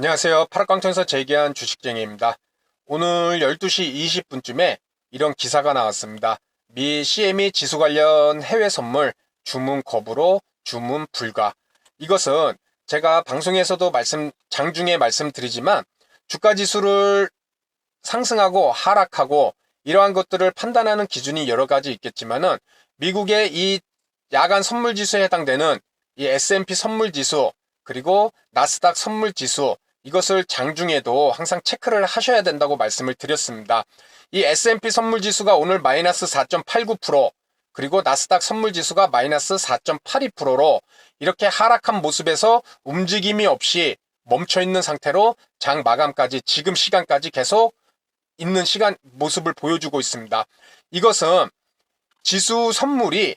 안녕하세요. 파락광천에서 재기한 주식쟁이입니다. 오늘 12시 20분쯤에 이런 기사가 나왔습니다. 미 CME 지수 관련 해외 선물 주문 거부로 주문 불가. 이것은 제가 방송에서도 장중에 말씀드리지만 주가 지수를 상승하고 하락하고 이러한 것들을 판단하는 기준이 여러 가지 있겠지만은 미국의 이 야간 선물 지수에 해당되는 이 S&P 선물 지수 그리고 나스닥 선물 지수 이것을 장중에도 항상 체크를 하셔야 된다고 말씀을 드렸습니다. 이 S&P 선물 지수가 오늘 마이너스 4.89% 그리고 나스닥 선물 지수가 마이너스 4.82%로 이렇게 하락한 모습에서 움직임이 없이 멈춰 있는 상태로 장 마감까지 지금 시간까지 계속 있는 모습을 보여주고 있습니다. 이것은 지수 선물이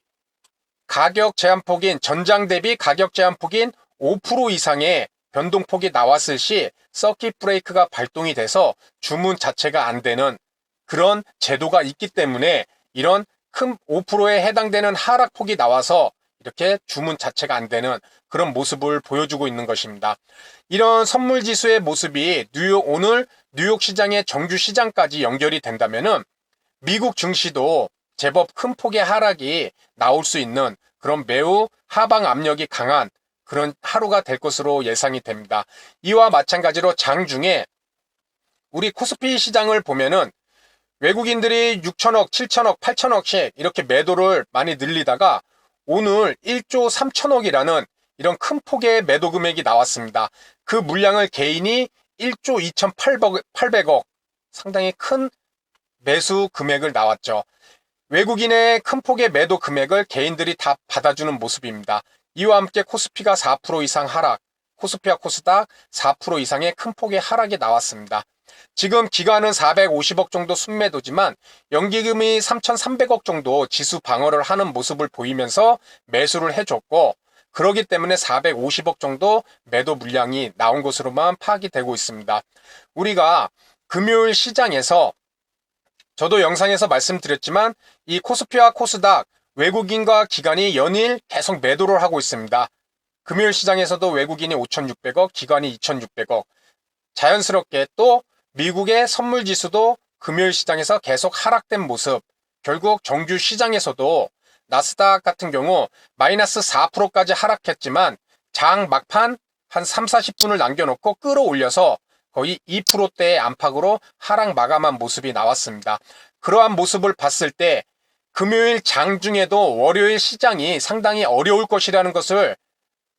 가격 제한폭인 전장 대비 가격 제한폭인 5% 이상의 변동폭이 나왔을 시 서킷 브레이크가 발동이 돼서 주문 자체가 안 되는 그런 제도가 있기 때문에 이런 큰 5%에 해당되는 하락폭이 나와서 이렇게 주문 자체가 안 되는 그런 모습을 보여주고 있는 것입니다. 이런 선물 지수의 모습이 오늘 뉴욕 시장의 정주 시장까지 연결이 된다면은 미국 증시도 제법 큰 폭의 하락이 나올 수 있는 그런 매우 하방 압력이 강한 그런 하루가 될 것으로 예상이 됩니다. 이와 마찬가지로 장중에 우리 코스피 시장을 보면은 외국인들이 6천억, 7천억, 8천억씩 이렇게 매도를 많이 늘리다가 오늘 1조 3천억이라는 이런 큰 폭의 매도 금액이 나왔습니다. 그 물량을 개인이 1조 2,800억 상당히 큰 매수 금액을 나왔죠. 외국인의 큰 폭의 매도 금액을 개인들이 다 받아주는 모습입니다. 이와 함께 코스피가 4% 이상 하락, 코스피와 코스닥 4% 이상의 큰 폭의 하락이 나왔습니다. 지금 기관은 450억 정도 순매도지만 연기금이 3,300억 정도 지수 방어를 하는 모습을 보이면서 매수를 해줬고 그러기 때문에 450억 정도 매도 물량이 나온 것으로만 파악이 되고 있습니다. 우리가 금요일 시장에서 저도 영상에서 말씀드렸지만 이 코스피와 코스닥 외국인과 기관이 연일 계속 매도를 하고 있습니다. 금요일 시장에서도 외국인이 5,600억, 기관이 2,600억. 자연스럽게 또 미국의 선물 지수도 금요일 시장에서 계속 하락된 모습. 결국 정주 시장에서도 나스닥 같은 경우 마이너스 4%까지 하락했지만 장 막판 한 3, 40분을 남겨놓고 끌어올려서 거의 2%대의 안팎으로 하락 마감한 모습이 나왔습니다. 그러한 모습을 봤을 때 금요일 장중에도 월요일 시장이 상당히 어려울 것이라는 것을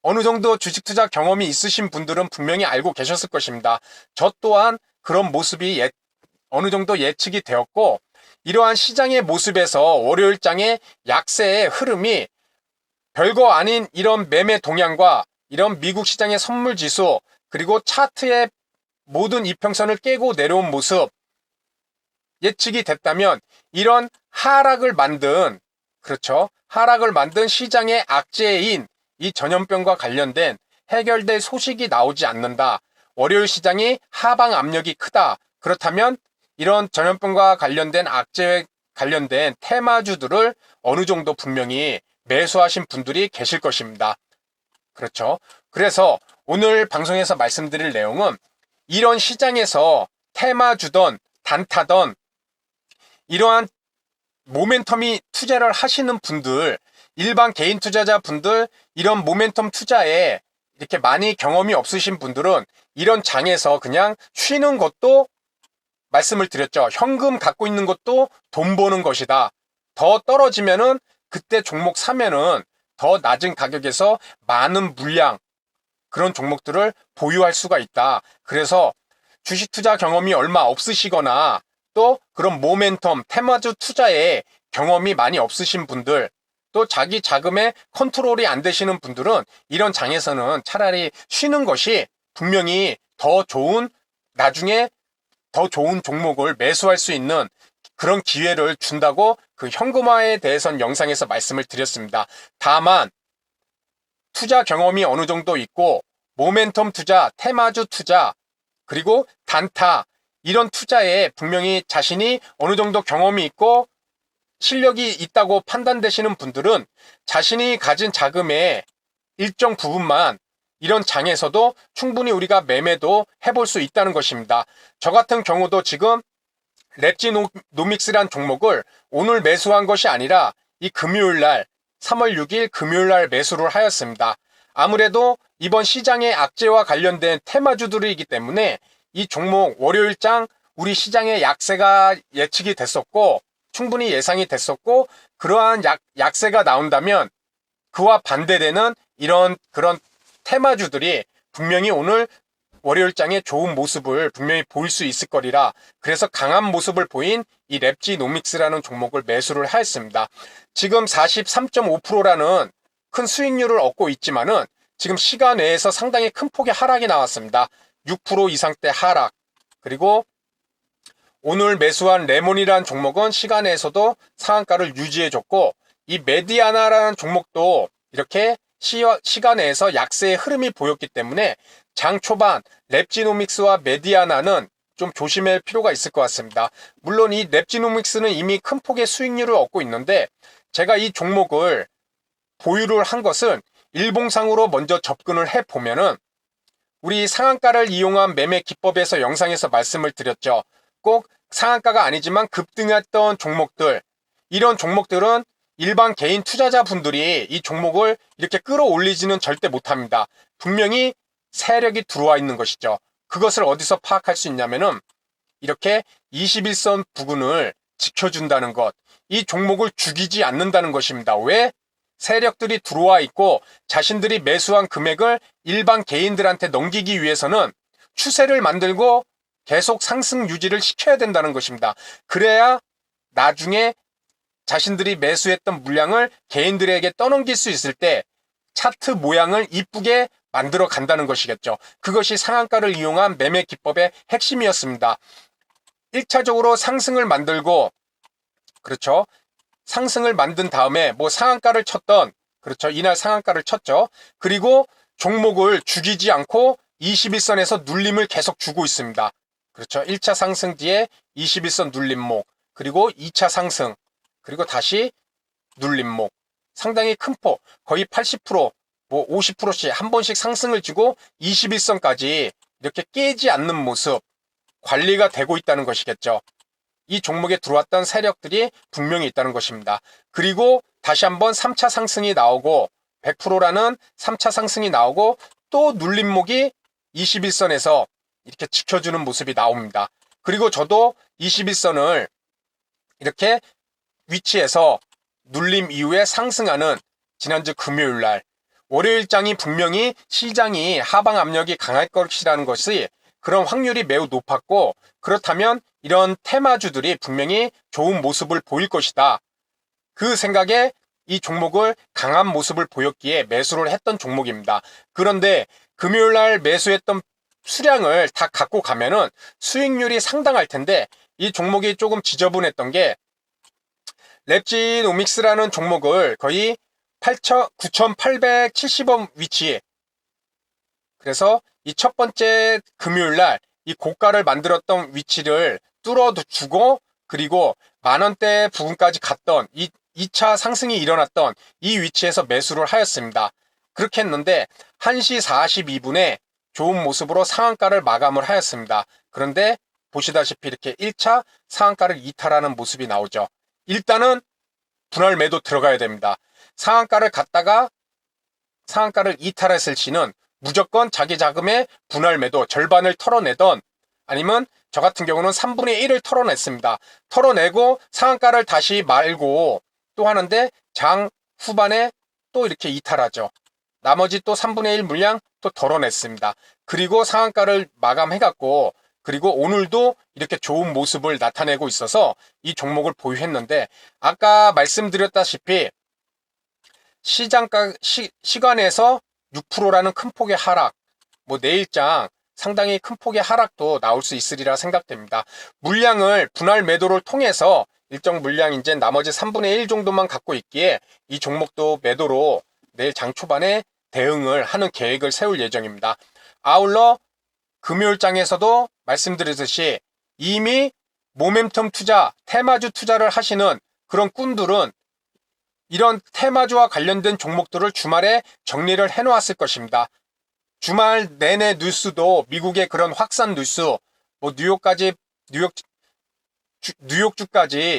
어느 정도 주식 투자 경험이 있으신 분들은 분명히 알고 계셨을 것입니다. 저 또한 그런 모습이 어느 정도 예측이 되었고 이러한 시장의 모습에서 월요일 장의 약세의 흐름이 별거 아닌 이런 매매 동향과 이런 미국 시장의 선물 지수 그리고 차트의 모든 이평선을 깨고 내려온 모습 예측이 됐다면 이런 하락을 만든 시장의 악재인 이 전염병과 관련된 해결될 소식이 나오지 않는다. 월요일 시장이 하방 압력이 크다. 그렇다면 이런 전염병과 관련된 악재에 관련된 테마주들을 어느 정도 분명히 매수하신 분들이 계실 것입니다. 그렇죠. 그래서 오늘 방송에서 말씀드릴 내용은 이런 시장에서 테마주던 단타던 이러한 모멘텀이 투자를 하시는 분들, 일반 개인 투자자 분들, 이런 모멘텀 투자에 이렇게 많이 경험이 없으신 분들은 이런 장에서 그냥 쉬는 것도 말씀을 드렸죠. 현금 갖고 있는 것도 돈 버는 것이다. 더 떨어지면은 그때 종목 사면은 더 낮은 가격에서 많은 물량, 그런 종목들을 보유할 수가 있다. 그래서 주식 투자 경험이 얼마 없으시거나 또 그런 모멘텀, 테마주 투자에 경험이 많이 없으신 분들, 또 자기 자금에 컨트롤이 안 되시는 분들은 이런 장에서는 차라리 쉬는 것이 분명히 나중에 더 좋은 종목을 매수할 수 있는 그런 기회를 준다고 그 현금화에 대해서는 영상에서 말씀을 드렸습니다. 다만 투자 경험이 어느 정도 있고 모멘텀 투자, 테마주 투자, 그리고 단타 이런 투자에 분명히 자신이 어느 정도 경험이 있고 실력이 있다고 판단되시는 분들은 자신이 가진 자금의 일정 부분만 이런 장에서도 충분히 우리가 매매도 해볼 수 있다는 것입니다. 저 같은 경우도 지금 랩지노믹스란 종목을 오늘 매수한 것이 아니라 이 금요일날 3월 6일 금요일날 매수를 하였습니다. 아무래도 이번 시장의 악재와 관련된 테마주들이기 때문에 이 종목 월요일장 우리 시장의 약세가 예측이 됐었고 충분히 예상이 됐었고 그러한 약세가 나온다면 그와 반대되는 그런 테마주들이 분명히 오늘 월요일장에 좋은 모습을 분명히 보일 수 있을 거리라 그래서 강한 모습을 보인 이 랩지노믹스라는 종목을 매수를 하였습니다. 지금 43.5%라는 큰 수익률을 얻고 있지만은 지금 시간 내에서 상당히 큰 폭의 하락이 나왔습니다. 6% 이상대 하락. 그리고 오늘 매수한 레몬이라는 종목은 시간 내에서도 상한가를 유지해줬고 이 메디아나라는 종목도 이렇게 시간 내에서 약세의 흐름이 보였기 때문에 장 초반 랩지노믹스와 메디아나는 좀 조심할 필요가 있을 것 같습니다. 물론 이 랩지노믹스는 이미 큰 폭의 수익률을 얻고 있는데 제가 이 종목을 보유를 한 것은 일봉상으로 먼저 접근을 해보면은 우리 상한가를 이용한 매매 기법에서 영상에서 말씀을 드렸죠. 꼭 상한가가 아니지만 급등했던 종목들, 이런 종목들은 일반 개인 투자자분들이 이 종목을 이렇게 끌어올리지는 절대 못합니다. 분명히 세력이 들어와 있는 것이죠. 그것을 어디서 파악할 수 있냐면은 이렇게 21선 부근을 지켜준다는 것, 이 종목을 죽이지 않는다는 것입니다. 왜? 세력들이 들어와 있고 자신들이 매수한 금액을 일반 개인들한테 넘기기 위해서는 추세를 만들고 계속 상승 유지를 시켜야 된다는 것입니다. 그래야 나중에 자신들이 매수했던 물량을 개인들에게 떠넘길 수 있을 때 차트 모양을 이쁘게 만들어 간다는 것이겠죠. 그것이 상한가를 이용한 매매 기법의 핵심이었습니다. 1차적으로 상승을 만들고, 그렇죠. 상승을 만든 다음에 뭐 상한가를 쳤던, 그렇죠. 이날 상한가를 쳤죠. 그리고 종목을 죽이지 않고 21선에서 눌림을 계속 주고 있습니다. 그렇죠. 1차 상승 뒤에 21선 눌림목, 그리고 2차 상승, 그리고 다시 눌림목. 상당히 큰 폭, 거의 80%, 뭐 50%씩 한 번씩 상승을 주고 21선까지 이렇게 깨지 않는 모습, 관리가 되고 있다는 것이겠죠. 이 종목에 들어왔던 세력들이 분명히 있다는 것입니다. 그리고 다시 한번 3차 상승이 나오고 100%라는 3차 상승이 나오고 또 눌림목이 21선에서 이렇게 지켜주는 모습이 나옵니다. 그리고 저도 21선을 이렇게 위치에서 눌림 이후에 상승하는 지난주 금요일날 월요일장이 분명히 시장이 하방 압력이 강할 것이라는 것이 그런 확률이 매우 높았고 그렇다면 이런 테마주들이 분명히 좋은 모습을 보일 것이다. 그 생각에 이 종목을 강한 모습을 보였기에 매수를 했던 종목입니다. 그런데 금요일날 매수했던 수량을 다 갖고 가면은 수익률이 상당할 텐데 이 종목이 조금 지저분했던 게 랩지노믹스라는 종목을 거의 9,870원 위치에 그래서 이 첫 번째 금요일날 이 고가를 만들었던 위치를 뚫어주고 그리고 만원대 부근까지 갔던 이 2차 상승이 일어났던 이 위치에서 매수를 하였습니다. 그렇게 했는데 1시 42분에 좋은 모습으로 상한가를 마감을 하였습니다. 그런데 보시다시피 이렇게 1차 상한가를 이탈하는 모습이 나오죠. 일단은 분할 매도 들어가야 됩니다. 상한가를 갔다가 상한가를 이탈했을 시는 무조건 자기 자금의 분할 매도 절반을 털어내던 아니면 저 같은 경우는 3분의 1을 털어냈습니다. 털어내고 상한가를 다시 말고 또 하는데 장 후반에 또 이렇게 이탈하죠. 나머지 또 3분의 1 물량 또 덜어냈습니다. 그리고 상한가를 마감해갖고 그리고 오늘도 이렇게 좋은 모습을 나타내고 있어서 이 종목을 보유했는데 아까 말씀드렸다시피 시간에서 6%라는 큰 폭의 하락, 뭐 내일장 상당히 큰 폭의 하락도 나올 수 있으리라 생각됩니다. 물량을 분할 매도를 통해서 일정 물량 이제 나머지 3분의 1 정도만 갖고 있기에 이 종목도 매도로 내일 장 초반에 대응을 하는 계획을 세울 예정입니다. 아울러 금요일장에서도 말씀드렸듯이 이미 모멘텀 투자, 테마주 투자를 하시는 그런 꾼들은 이런 테마주와 관련된 종목들을 주말에 정리를 해놓았을 것입니다. 주말 내내 뉴스도 미국의 그런 확산 뉴스, 뭐 뉴욕주까지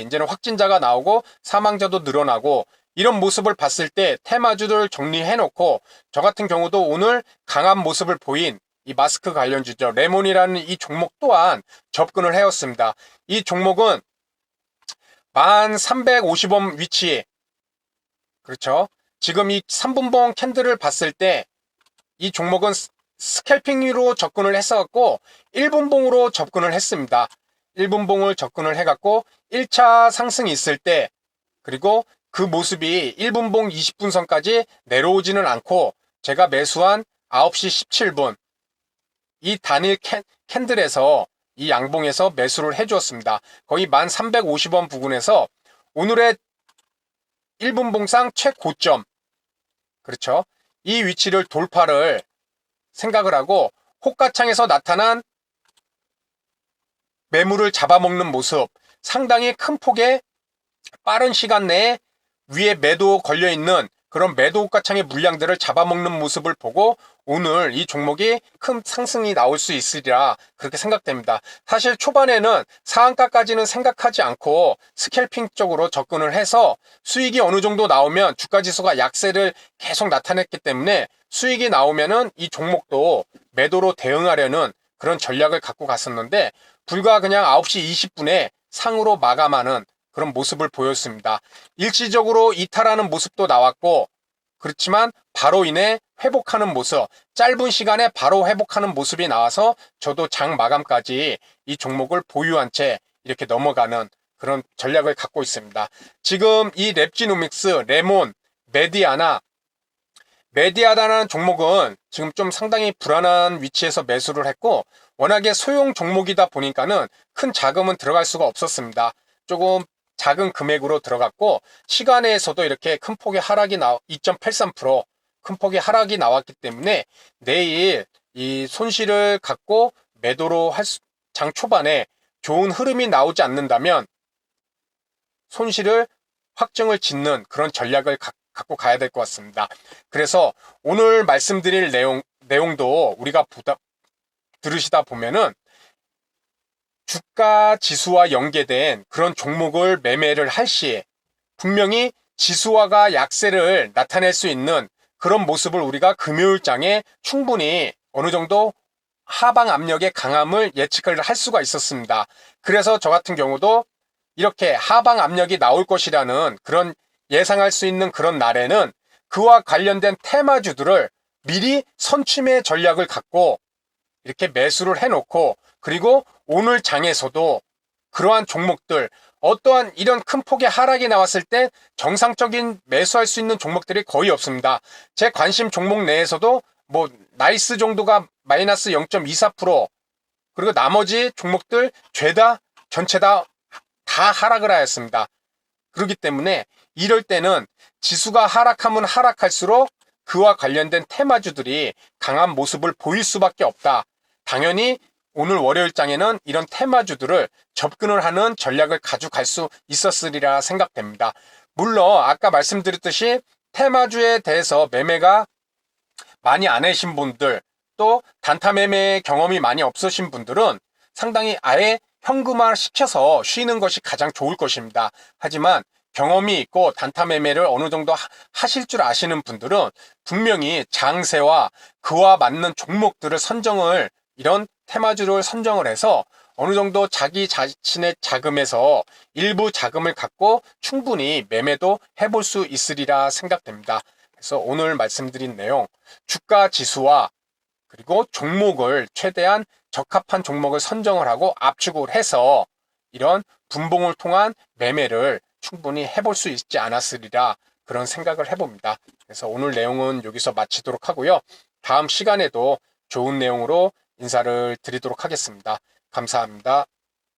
이제는 확진자가 나오고 사망자도 늘어나고 이런 모습을 봤을 때 테마주를 정리해놓고 저 같은 경우도 오늘 강한 모습을 보인 이 마스크 관련주죠. 레몬이라는 이 종목 또한 접근을 해왔습니다. 이 종목은 1350원 위치에, 그렇죠. 지금 이 3분봉 캔들을 봤을 때 이 종목은 스캘핑으로 접근을 했어갖고 1분봉으로 접근을 했습니다. 1분봉을 접근을 해갖고 1차 상승이 있을 때, 그리고 그 모습이 1분봉 20분선까지 내려오지는 않고 제가 매수한 9시 17분 이 단일 캔들에서 이 양봉에서 매수를 해주었습니다. 거의 1350원 부근에서 오늘의 1분봉상 최고점, 그렇죠. 이 위치를 돌파를 생각을 하고 호가창에서 나타난 매물을 잡아먹는 모습, 상당히 큰 폭의 빠른 시간 내에 위에 매도 걸려있는 그런 매도 호가창의 물량들을 잡아먹는 모습을 보고 오늘 이 종목이 큰 상승이 나올 수 있으리라 그렇게 생각됩니다. 사실 초반에는 상한가까지는 생각하지 않고 스캘핑 쪽으로 접근을 해서 수익이 어느 정도 나오면 주가지수가 약세를 계속 나타냈기 때문에 수익이 나오면은 이 종목도 매도로 대응하려는 그런 전략을 갖고 갔었는데 불과 그냥 9시 20분에 상으로 마감하는 그런 모습을 보였습니다. 일시적으로 이탈하는 모습도 나왔고, 그렇지만 바로 인해 회복하는 모습, 짧은 시간에 바로 회복하는 모습이 나와서 저도 장 마감까지 이 종목을 보유한 채 이렇게 넘어가는 그런 전략을 갖고 있습니다. 지금 이 랩지노믹스, 레몬, 메디아다라는 종목은 지금 좀 상당히 불안한 위치에서 매수를 했고 워낙에 소형 종목이다 보니까는 큰 자금은 들어갈 수가 없었습니다. 조금 작은 금액으로 들어갔고 시간에서도 이렇게 큰 폭의 하락이 2.83% 큰 폭의 하락이 나왔기 때문에 내일 이 손실을 갖고 매도로 장 초반에 좋은 흐름이 나오지 않는다면 손실을 확정을 짓는 그런 전략을 갖고 가야 될 것 같습니다. 그래서 오늘 말씀드릴 내용도 우리가 들으시다 보면은 주가 지수와 연계된 그런 종목을 매매를 할 시에 분명히 지수화가 약세를 나타낼 수 있는 그런 모습을 우리가 금요일장에 충분히 어느 정도 하방 압력의 강함을 예측을 할 수가 있었습니다. 그래서 저 같은 경우도 이렇게 하방 압력이 나올 것이라는 그런 예상할 수 있는 그런 날에는 그와 관련된 테마주들을 미리 선취매 전략을 갖고 이렇게 매수를 해놓고 그리고 오늘 장에서도 그러한 종목들 어떠한 이런 큰 폭의 하락이 나왔을 때 정상적인 매수할 수 있는 종목들이 거의 없습니다. 제 관심 종목 내에서도 뭐 나이스 정도가 마이너스 0.24% 그리고 나머지 종목들 죄다 전체 다 하락을 하였습니다. 그렇기 때문에 이럴 때는 지수가 하락하면 하락할수록 그와 관련된 테마주들이 강한 모습을 보일 수밖에 없다. 당연히 오늘 월요일장에는 이런 테마주들을 접근을 하는 전략을 가져갈 수 있었으리라 생각됩니다. 물론 아까 말씀드렸듯이 테마주에 대해서 매매가 많이 안 하신 분들 또 단타 매매 경험이 많이 없으신 분들은 상당히 아예 현금화 시켜서 쉬는 것이 가장 좋을 것입니다. 하지만 경험이 있고 단타 매매를 어느 정도 하실 줄 아시는 분들은 분명히 장세와 그와 맞는 종목들을 선정을 이런 테마주를 선정을 해서 어느 정도 자기 자신의 자금에서 일부 자금을 갖고 충분히 매매도 해볼 수 있으리라 생각됩니다. 그래서 오늘 말씀드린 내용 주가 지수와 그리고 종목을 최대한 적합한 종목을 선정을 하고 압축을 해서 이런 분봉을 통한 매매를 충분히 해볼 수 있지 않았으리라 그런 생각을 해봅니다. 그래서 오늘 내용은 여기서 마치도록 하고요. 다음 시간에도 좋은 내용으로 인사를 드리도록 하겠습니다. 감사합니다.